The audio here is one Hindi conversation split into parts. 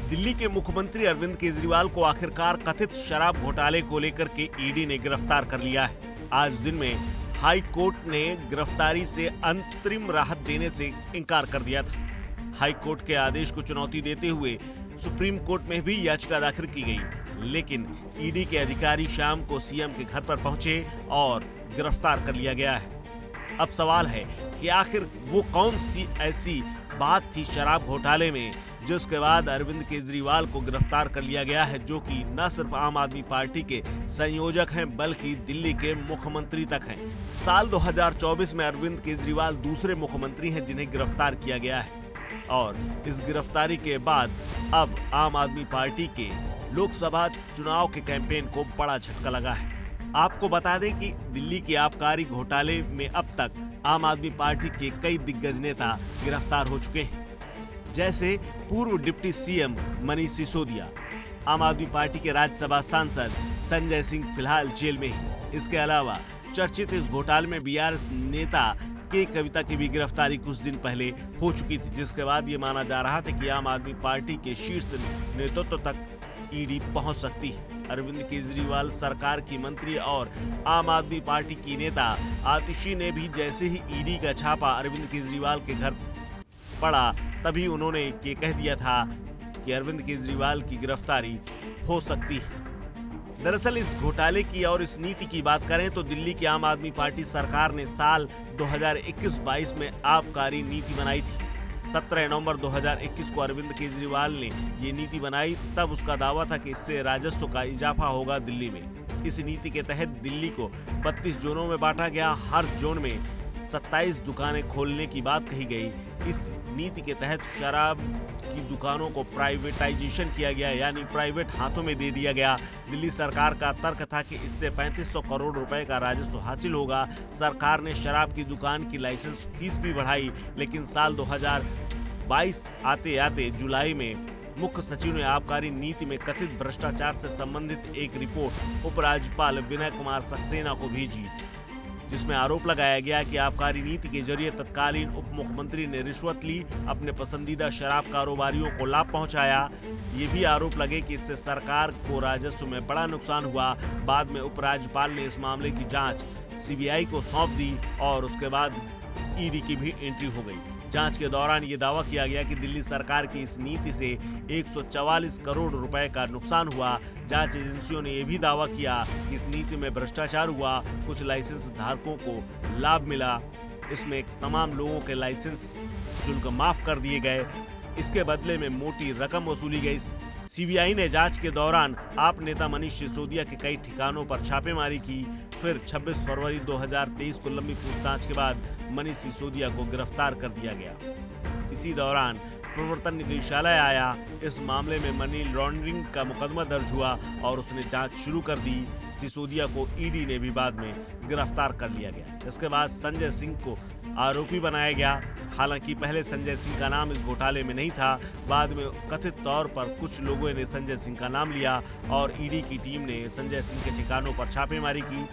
दिल्ली के मुख्यमंत्री अरविंद केजरीवाल को आखिरकार कथित शराब घोटाले को लेकर के ईडी ने गिरफ्तार कर लिया है। आज दिन में हाई कोर्ट ने गिरफ्तारी से अंतरिम राहत देने से इनकार कर दिया था। हाई कोर्ट के आदेश को चुनौती देते हुए सुप्रीम कोर्ट में भी याचिका दाखिल की गई, लेकिन ईडी के अधिकारी शाम को सीएम के घर पर पहुंचे और गिरफ्तार कर लिया गया है। अब सवाल है कि आखिर वो कौन सी ऐसी बात थी शराब घोटाले में जिसके बाद अरविंद केजरीवाल को गिरफ्तार कर लिया गया है, जो कि न सिर्फ आम आदमी पार्टी के संयोजक हैं बल्कि दिल्ली के मुख्यमंत्री तक हैं। साल 2024 में अरविंद केजरीवाल दूसरे मुख्यमंत्री हैं जिन्हें गिरफ्तार किया गया है और इस गिरफ्तारी के बाद अब आम आदमी पार्टी के लोकसभा चुनाव के कैंपेन को बड़ा झटका लगा है। आपको बता दें कि दिल्ली के आबकारी घोटाले में अब तक आम आदमी पार्टी के कई दिग्गज नेता गिरफ्तार हो चुके हैं, जैसे पूर्व डिप्टी सीएम मनीष सिसोदिया, आम आदमी पार्टी के राज्यसभा सांसद संजय सिंह फिलहाल जेल में हैं। इसके अलावा चर्चित इस घोटाले में बीआरएस नेता के कविता की भी गिरफ्तारी कुछ दिन पहले हो चुकी थी, जिसके बाद ये माना जा रहा था कि आम आदमी पार्टी के शीर्ष नेतृत्व तक ईडी पहुंच सकती है। अरविंद केजरीवाल सरकार की मंत्री और आम आदमी पार्टी की नेता आतिशी ने भी जैसे ही ईडी का छापा अरविंद केजरीवाल के घर पड़ा, तभी उन्होंने ये कह दिया था कि अरविंद केजरीवाल की गिरफ्तारी हो सकती है। दरअसल इस घोटाले की और इस नीति की बात करें तो दिल्ली की आम आदमी पार्टी सरकार ने साल 2021-22 में आबकारी नीति बनाई थी। 17 नवंबर 2021 को अरविंद केजरीवाल ने ये नीति बनाई। तब उसका दावा था कि इससे राजस्व का इजाफा होगा दिल्ली में। इस नीति के तहत दिल्ली को 32 जोनों में बांटा गया। हर जोन में 27 दुकानें खोलने की बात कही गई। इस नीति के तहत शराब की दुकानों को प्राइवेटाइजेशन किया गया, यानी प्राइवेट हाथों में दे दिया गया। दिल्ली सरकार का तर्क था कि इससे 3500 करोड़ रुपए का राजस्व हासिल होगा। सरकार ने शराब की दुकान की लाइसेंस फीस भी बढ़ाई, लेकिन साल 2022 आते आते जुलाई में मुख्य सचिव ने आबकारी नीति में कथित भ्रष्टाचार से संबंधित एक रिपोर्ट उपराज्यपाल विनय कुमार सक्सेना को भेजी, जिसमें आरोप लगाया गया कि आबकारी नीति के जरिए तत्कालीन उप मुख्यमंत्री ने रिश्वत ली, अपने पसंदीदा शराब कारोबारियों को लाभ पहुंचाया। ये भी आरोप लगे कि इससे सरकार को राजस्व में बड़ा नुकसान हुआ। बाद में उपराज्यपाल ने इस मामले की जांच सीबीआई को सौंप दी और उसके बाद ईडी की भी एंट्री हो गई। जांच के दौरान ये दावा किया गया कि दिल्ली सरकार की इस नीति से 144 करोड़ रुपए का नुकसान हुआ। जांच एजेंसियों ने यह भी दावा किया कि इस नीति में भ्रष्टाचार हुआ, कुछ लाइसेंस धारकों को लाभ मिला। इसमें तमाम लोगों के लाइसेंस शुल्क माफ कर दिए गए, इसके बदले में मोटी रकम वसूली गई। सीबीआई ने जांच के दौरान आप नेता मनीष सिसोदिया के कई ठिकानों पर छापेमारी की। फिर 26 फरवरी 2023 को लंबी पूछताछ के बाद मनीष सिसोदिया को गिरफ्तार कर दिया गया। इसी दौरान प्रवर्तन निदेशालय आया। इस मामले में मनी लॉन्ड्रिंग का मुकदमा दर्ज हुआ और उसने जांच शुरू कर दी। सिसोदिया को ईडी ने भी बाद में गिरफ्तार कर लिया गया। इसके बाद संजय सिंह को आरोपी बनाया गया। हालांकि पहले संजय सिंह का नाम इस घोटाले में नहीं था। बाद में कथित तौर पर कुछ लोगों ने संजय सिंह का नाम लिया और ईडी की टीम ने संजय सिंह के ठिकानों पर छापेमारी की।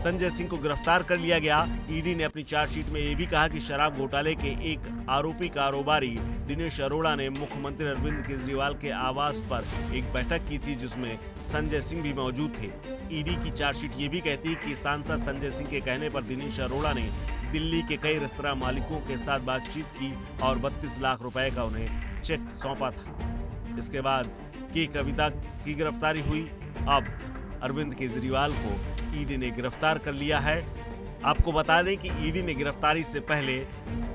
संजय सिंह को गिरफ्तार कर लिया गया। ईडी ने अपनी चार्जशीट में यह भी कहा कि शराब घोटाले के एक आरोपी कारोबारी दिनेश अरोड़ा ने मुख्यमंत्री अरविंद केजरीवाल के आवास पर एक बैठक की थी, जिसमें संजय सिंह भी मौजूद थे। ईडी की चार्जशीट ये भी कहती है कि सांसद संजय सिंह के कहने पर दिनेश अरोड़ा ने दिल्ली के कई रेस्तरां मालिकों के साथ बातचीत की और 32 लाख रुपए का उन्हें चेक सौंपा था। इसके बाद के कविता की गिरफ्तारी हुई। अब अरविंद केजरीवाल को ईडी ने गिरफ्तार कर लिया है। आपको बता दें कि ईडी ने गिरफ्तारी से पहले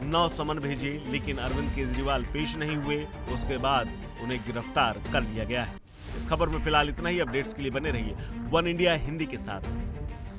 9 समन भेजे, लेकिन अरविंद केजरीवाल पेश नहीं हुए। उसके बाद उन्हें गिरफ्तार कर लिया गया है। इस खबर में फिलहाल इतना ही। अपडेट्स के लिए बने रहिए वन इंडिया हिंदी के साथ।